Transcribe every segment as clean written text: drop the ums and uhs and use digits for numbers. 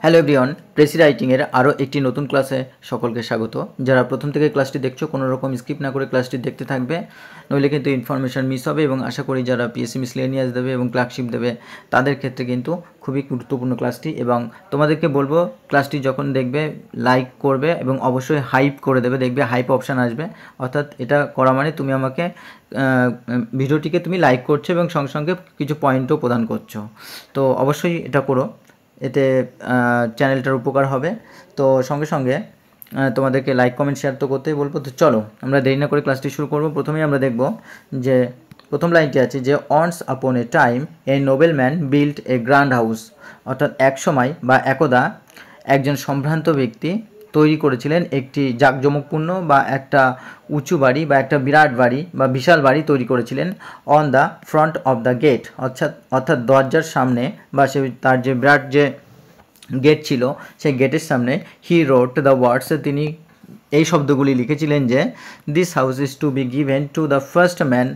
Hello everyone, precis রাইটিংয়ের আরও একটি নতুন ক্লাসে সকলকে স্বাগত। যারা প্রথম থেকে ক্লাসটি দেখছো কোনো রকম স্কিপ না করে ক্লাসটি দেখতে থাকবে, নইলে কিন্তু ইনফরমেশান মিস হবে। এবং আশা করি যারা পিএসসি মিসলেনিয়াস দেবে এবং ক্লার্কশিপ দেবে তাদের ক্ষেত্রে কিন্তু খুবই গুরুত্বপূর্ণ ক্লাসটি। এবং তোমাদেরকে বলবো ক্লাসটি যখন দেখবে লাইক করবে এবং অবশ্যই হাইপ করে দেবে। দেখবে হাইপ অপশান আসবে, অর্থাৎ এটা করা মানে তুমি আমাকে ভিডিওটিকে তুমি লাইক করছো এবং সঙ্গে সঙ্গে কিছু পয়েন্টও প্রদান করছো। তো অবশ্যই এটা করো, এতে চ্যানেলটার উপকার হবে। তো সঙ্গে সঙ্গে তোমাদেরকে লাইক কমেন্ট শেয়ার তো করতেই বলবো। তো চলো আমরা দেরি না করে ক্লাসটি শুরু করব। প্রথমেই আমরা দেখব যে প্রথম লাইনটি আছে যে অনস আপন এ time A noble man built a grand house, অর্থাৎ এক সময় বা একদা একজন সম্ভ্রান্ত ব্যক্তি তৈরি করেছিলেন একটি জাঁকজমকপূর্ণ বা একটা উঁচু বাড়ি বা একটা বিরাট বাড়ি বা বিশাল বাড়ি তৈরি করেছিলেন on the front of the gate, অর্থাৎ দরজার সামনে বা সে তার যে বিরাট যে গেট ছিল সেই গেটের সামনে হি রোট দ্য ওয়ার্ডস, তিনি এই শব্দগুলি লিখেছিলেন যে this house is to be given to the first man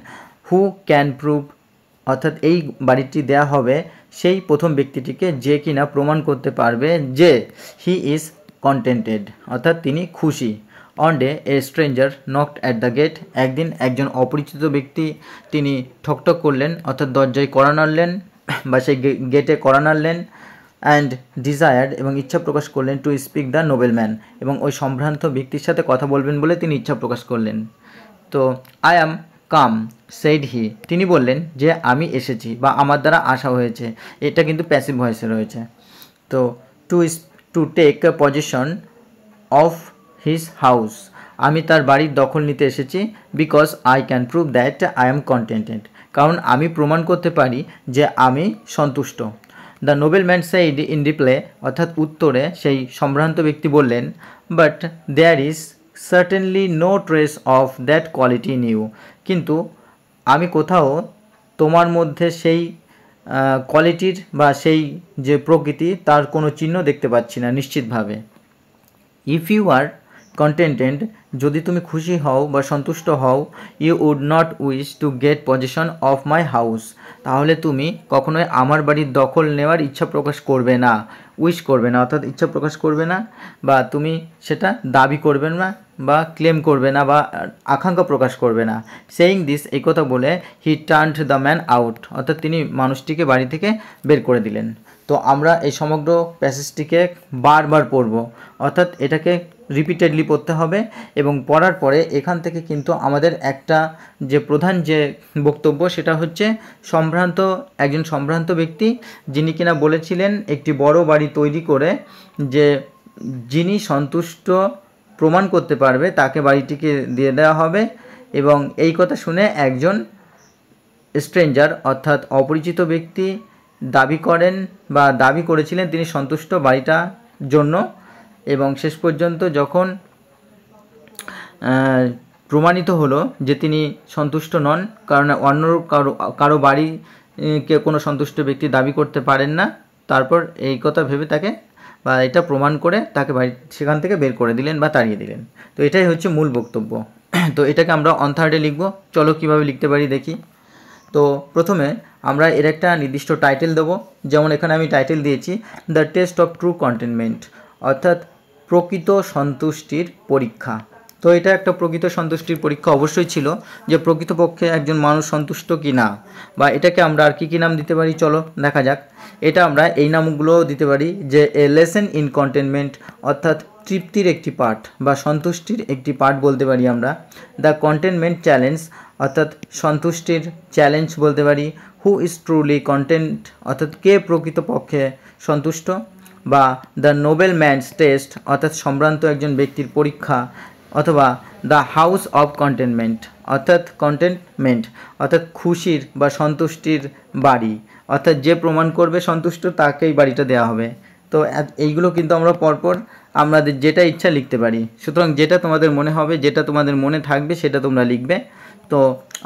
who can prove, অর্থাৎ এই বাড়িটি দেয়া হবে সেই প্রথম ব্যক্তিটিকে যে কিনা প্রমাণ করতে পারবে যে হি ইজ কন্টেন্টেড, অর্থাৎ তিনি খুশি। One day a stranger knocked at the gate, একদিন একজন অপরিচিত ব্যক্তি তিনি ঠকঠক করলেন, অর্থাৎ দরজায় কড়া নাড়লেন বা সেই গেটে কড়া নাড়লেন। অ্যান্ড ডিজায়ার্ড, এবং ইচ্ছা প্রকাশ করলেন to speak the noble man, এবং ওই সম্ভ্রান্ত ব্যক্তির সাথে কথা বলবেন বলে তিনি ইচ্ছা প্রকাশ করলেন। তো আই অ্যাম কাম সেইড হি, তিনি বললেন যে আমি এসেছি বা আমার দ্বারা আসা হয়েছে, এটা কিন্তু প্যাসিভ ভয়েসে রয়েছে। তো to take position of his house, আমি তার বাড়ির দখল নিতে এসেছি। Because I can prove that I am contented, কারণ আমি প্রমাণ করতে পারি যে আমি সন্তুষ্ট। The noble man said in reply, অর্থাৎ উত্তরে সেই সম্ভ্রান্ত ব্যক্তি বললেন but there is certainly no trace of that quality in you, কিন্তু আমি কোথাও তোমার মধ্যে সেই কোয়ালিটির বা সেই যে প্রকৃতি তার কোনো চিহ্ন দেখতে পাচ্ছি না নিশ্চিতভাবে। ইফ ইউ আর কন্টেন্টেড, যদি তুমি খুশি হও বা সন্তুষ্ট হও, you would not wish to get position of my house, তাহলে তুমি কখনোই আমার বাড়ির দখল নেওয়ার ইচ্ছা প্রকাশ করবে না। উইশ করবে না, অর্থাৎ ইচ্ছা প্রকাশ করবে না বা তুমি সেটা দাবি করবে না বা ক্লেম করবে না বা আকাঙ্ক্ষা প্রকাশ করবে না। সেইং দিস, এই কথা বলে হি টার্নড দ্য ম্যান আউট, অর্থাৎ তিনি মানুষটিকে বাড়ি থেকে বের করে দিলেন। তো আমরা এই সমগ্র প্যাসেজটিকে বারবার পড়ব, অর্থাৎ এটাকে রিপিটেডলি পড়তে হবে। এবং পড়ার পরে এখান থেকে কিন্তু আমাদের একটা যে প্রধান যে বক্তব্য সেটা হচ্ছে একজন সম্ভ্রান্ত ব্যক্তি যিনি কিনা বলেছিলেন একটি বড় বাড়ি তৈরি করে যে যিনি সন্তুষ্ট প্রমাণ করতে পারবে তাকে বাড়িটিকে দিয়ে দেওয়া হবে। এবং এই কথা শুনে একজন স্ট্রেঞ্জার অর্থাৎ অপরিচিত ব্যক্তি দাবি করেছিলেন তিনি সন্তুষ্ট বাড়িটার জন্য। এবং শেষ পর্যন্ত যখন প্রমাণিত হলো যে তিনি সন্তুষ্ট নন, কারণ অন্য কারো বাড়িকে কোনো সন্তুষ্ট ব্যক্তি দাবি করতে পারেন না, তারপর এই কথা ভেবে তাকে বা এটা প্রমাণ করে তাকে সেখান থেকে বের করে দিলেন বা তাড়িয়ে দিলেন। তো এটাই হচ্ছে মূল বক্তব্য। তো এটাকে আমরা অন থার্ডে লিখব। চলো কীভাবে লিখতে পারি দেখি। তো প্রথমে আমরা এর একটা নির্দিষ্ট টাইটেল দেবো, যেমন এখানে আমি টাইটেল দিয়েছি the test of true contentment, অর্থাৎ প্রকৃত সন্তুষ্টির পরীক্ষা। তো এটা একটা প্রকৃত সন্তুষ্টির পরীক্ষা অবশ্যই ছিল যে প্রকৃতপক্ষে একজন মানুষ সন্তুষ্ট কি না, বা এটাকে আমরা আর কী নাম দিতে পারি চলো দেখা যাক। এটা আমরা এই নামগুলো দিতে পারি যে এ লেসন ইন কন্টেনমেন্ট, অর্থাৎ তৃপ্তির একটি পাঠ বা সন্তুষ্টির একটি পাঠ বলতে পারি আমরা। দ্য কন্টেনমেন্ট চ্যালেঞ্জ, অর্থাৎ সন্তুষ্টির চ্যালেঞ্জ বলতে পারি। হু ইজ ট্রুলি কন্টেন্ট, অর্থাৎ কে প্রকৃতপক্ষে সন্তুষ্ট। বা দ্য নোবেল ম্যানস টেস্ট, অর্থাৎ সম্ভ্রান্ত একজন ব্যক্তির পরীক্ষা। অথবা দ্য হাউস অফ কন্টেনমেন্ট, অর্থাৎ খুশির বা সন্তুষ্টির বাড়ি, অর্থাৎ যে প্রমাণ করবে সন্তুষ্ট তাকেই বাড়িটা দেওয়া হবে। তো এইগুলো কিন্তু আমরা পরপর আমাদের যেটা ইচ্ছা লিখতে পারি। সুতরাং যেটা তোমাদের মনে হবে, যেটা তোমাদের মনে থাকবে সেটা তোমরা লিখবে। তো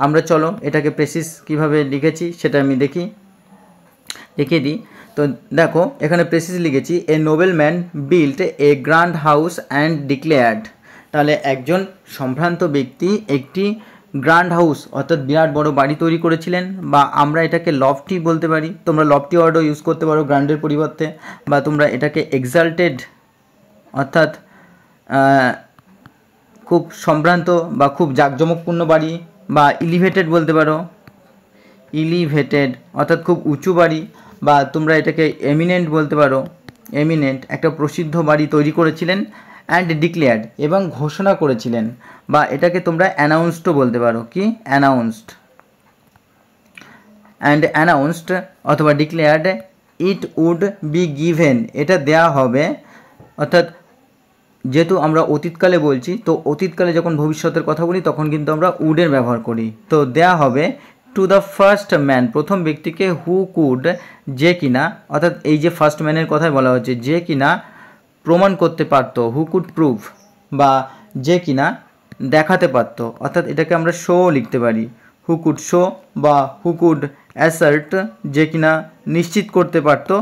আমরা চলো এটাকে প্রেসিস কীভাবে লিখেছি সেটা আমি দেখিয়ে দিই। তো দেখো এখানে প্রেসিস লিখেছি a noble man built a grand house and declared, তাহলে একজন সম্ভ্রান্ত ব্যক্তি একটি গ্র্যান্ড হাউস অর্থাৎ বিরাট বড় বাড়ি তৈরি করেছিলেন, বা আমরা এটাকে লফটি বলতে পারি। তোমরা লফটি ওয়ার্ডও ইউজ করতে পারো গ্র্যান্ডের পরিবর্তে, বা তোমরা এটাকে এক্সাল্টেড অর্থাৎ খুব সম্ভ্রান্ত বা খুব জাঁকজমকপূর্ণ বাড়ি, বা এলিভেটেড বলতে পারো, এলিভেটেড অর্থাৎ খুব উঁচু বাড়ি, বা তোমরা এটাকে এমিনেন্ট বলতে পারো, এমিনেন্ট একটা প্রসিদ্ধ বাড়ি তৈরি করেছিলেন। অ্যান্ড ডিক্লেয়ার্ড এবং ঘোষণা করেছিলেন, বা এটাকে তোমরা অ্যানাউন্সডও বলতে পারো, কি অ্যানাউন্সড, অ্যান্ড অ্যানাউন্সড অথবা declared it would be given, এটা দেয়া হবে। অর্থাৎ যেহেতু আমরা অতীতকালে বলছি, তো অতীতকালে যখন ভবিষ্যতের কথা বলি তখন কিন্তু আমরা উডের ব্যবহার করি। তো দেয়া হবে টু দ্য ফার্স্ট ম্যান, প্রথম ব্যক্তিকে, হু কুড, যে কিনা, অর্থাৎ এই যে ফার্স্ট ম্যানের কথাই বলা হচ্ছে, যে কিনা প্রমাণ করতে পারতো, হু কুড প্রুভ, বা যে কিনা দেখাতে পারতো, অর্থাৎ এটাকে আমরা শো লিখতে পারি, হু কুড শো, বা হু কুড অ্যাসার্ট, যে কিনা নিশ্চিত করতে পারতো,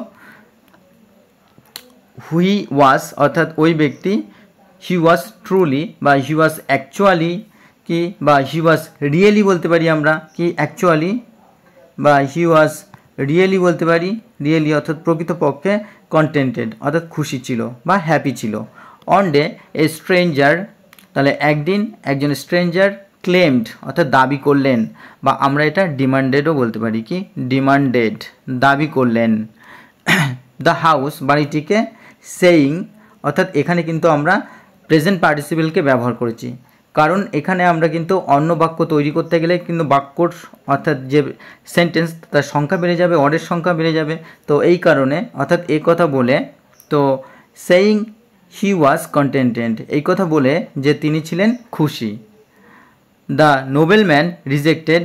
হুই ওয়াজ অর্থাৎ ওই ব্যক্তি, হি ওয়াজ ট্রুলি বা হি ওয়াজ অ্যাকচুয়ালি, কি বা হি ওয়াজ রিয়েলি বলতে পারি আমরা, কি অ্যাকচুয়ালি, বা হি ওয়াজ রিয়েলি বলতে পারি, রিয়েলি অর্থাৎ প্রকৃতপক্ষে, কন্টেন্টেড অর্থাৎ খুশি ছিল বা হ্যাপি ছিল। অন ডে এ স্ট্রেঞ্জার, তাহলে একদিন একজন স্ট্রেঞ্জার ক্লেমড অর্থাৎ দাবি করলেন, বা আমরা এটা ডিমান্ডেডও বলতে পারি, কি ডিমান্ডেড দাবি করলেন, দ্য হাউস বাড়িটিকে, সেইং অর্থাৎ এখানে কিন্তু আমরা প্রেজেন্ট পার্টিসিপেলকে ব্যবহার করেছি, কারণ এখানে আমরা কিন্তু অন্য বাক্য তৈরি করতে গেলে কিন্তু বাক্যর অর্থাৎ যে সেন্টেন্স তার সংখ্যা বেড়ে যাবে, অর্ডের সংখ্যা বেড়ে যাবে। তো এই কারণে অর্থাৎ এই কথা বলে, তো সেইং হি ওয়াজ কন্টেন্টেড, এই কথা বলে যে তিনি ছিলেন খুশি। দ্য নোবেল ম্যান রিজেক্টেড,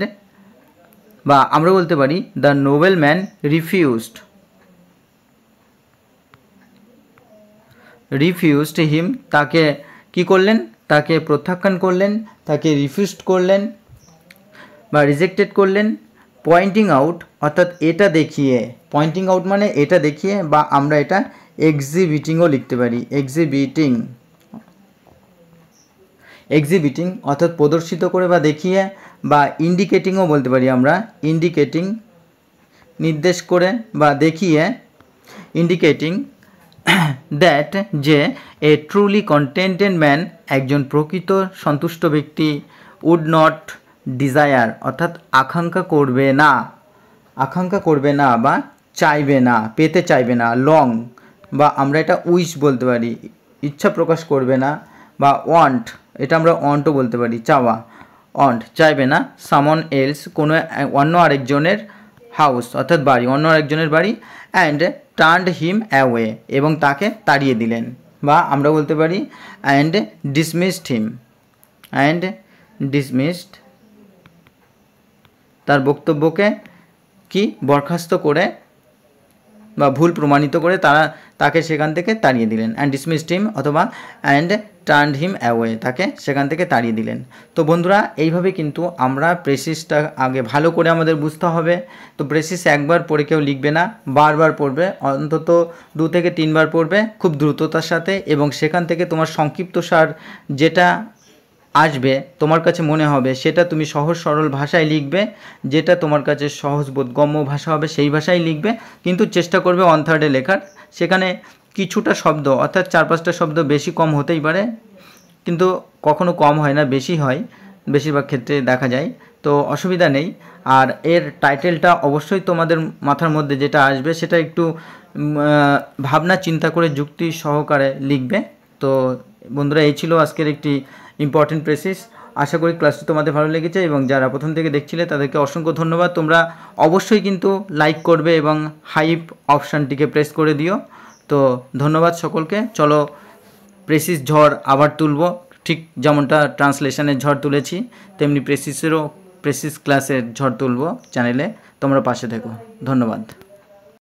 বা আমরা বলতে পারি the noble man refused, refused him, তাকে কি করলেন, তাকে প্রত্যাখ্যান করলেন, তাকে রিফিউজড করলেন বা রিজেক্টেড করলেন। পয়েন্টিং আউট অর্থাৎ এটা দেখিয়ে, পয়েন্টিং আউট মানে এটা দেখিয়ে, বা আমরা এটা এক্সিবিটিংও লিখতে পারি, এক্সিবিটিং, এক্সিবিটিং অর্থাৎ প্রদর্শিত করে বা দেখিয়ে, বা ইন্ডিকেটিংও বলতে পারি আমরা, ইন্ডিকেটিং নির্দেশ করে বা দেখিয়ে, ইন্ডিকেটিং দ্যাট যে এ ট্রুলি কন্টেন্টেড ম্যান, একজন প্রকৃত সন্তুষ্ট ব্যক্তি, উড নট ডিজায়ার অর্থাৎ আকাঙ্ক্ষা করবে না, আকাঙ্ক্ষা করবে না বা চাইবে না, পেতে চাইবে না, লং বা আমরা এটা উইশ বলতে পারি, ইচ্ছা প্রকাশ করবে না, বা ওয়ান্ট, এটা আমরা ওয়ান্টও বলতে পারি, চাওয়া, ওয়ান্ট চাইবে না, সামন এলস কোনো অন্য আরেকজনের হাউস অর্থাৎ বাড়ি, অন্য আরেকজনের বাড়ি, অ্যান্ড টার্নড হিম অ্যাওয়ে এবং তাকে তাড়িয়ে দিলেন, বা আমরা বলতে পারি and dismissed him, and dismissed তার বক্তব্যকে কি বরখাস্ত করে বা ভুল প্রমাণিত করে তাকে সেখান থেকে তাড়িয়ে দিলেন, অ্যান্ড ডিসমিসড হিম অথবা অ্যান্ড টার্নড হিম অ্যাওয়ে, তাকে সেখান থেকে তাড়িয়ে দিলেন। তো বন্ধুরা এইভাবে কিন্তু আমরা প্রেসিসটা আগে ভালো করে আমাদের বুঝতে হবে। তো প্রেসিস একবার পড়ে কেউ লিখবে না, বারবার পড়বে, অন্তত 2 থেকে 3 বার পড়বে খুব দ্রুততার সাথে, এবং সেখান থেকে তোমার সংক্ষিপ্তসার যেটা আসবে তোমার কাছে মনে হবে সেটা তুমি সহজ সরল ভাষায় লিখবে, যেটা তোমার কাছে সহজ বোধগম্য ভাষা হবে সেই ভাষায় লিখবে, কিন্তু চেষ্টা করবে 1/3 লেখার। সেখানে কিছুটা শব্দ অর্থাৎ 4-5টা শব্দ বেশি কম হতেই পারে, কিন্তু কখনো কম হয় না, বেশি হয়, বেশিরভাগ ক্ষেত্রে দেখা যায়, তো অসুবিধা নেই। আর এর টাইটেলটা অবশ্যই তোমাদের মাথার মধ্যে যেটা আসবে সেটা একটু ভাবনা চিন্তা করে যুক্তি সহকারে লিখবে। তো বন্ধুরা এই ছিল আজকের একটি ইম্পর্টেন্ট প্রেসিস। আশা করি ক্লাসটি তোমাদের ভালো লেগেছে, এবং যারা প্রথম থেকে দেখছিলে তাদেরকে অসংখ্য ধন্যবাদ। তোমরা অবশ্যই কিন্তু লাইক করবে এবং হাইপ অপশানটিকে প্রেস করে দিও। তো ধন্যবাদ সকলকে। চলো প্রেসিস ঝড় আবার তুলব, ঠিক যেমনটা ট্রান্সলেশনের ঝড় তুলেছি তেমনি প্রেসিস ক্লাসের ঝড় তুলব চ্যানেলে, তোমরা পাশে থেকো। ধন্যবাদ।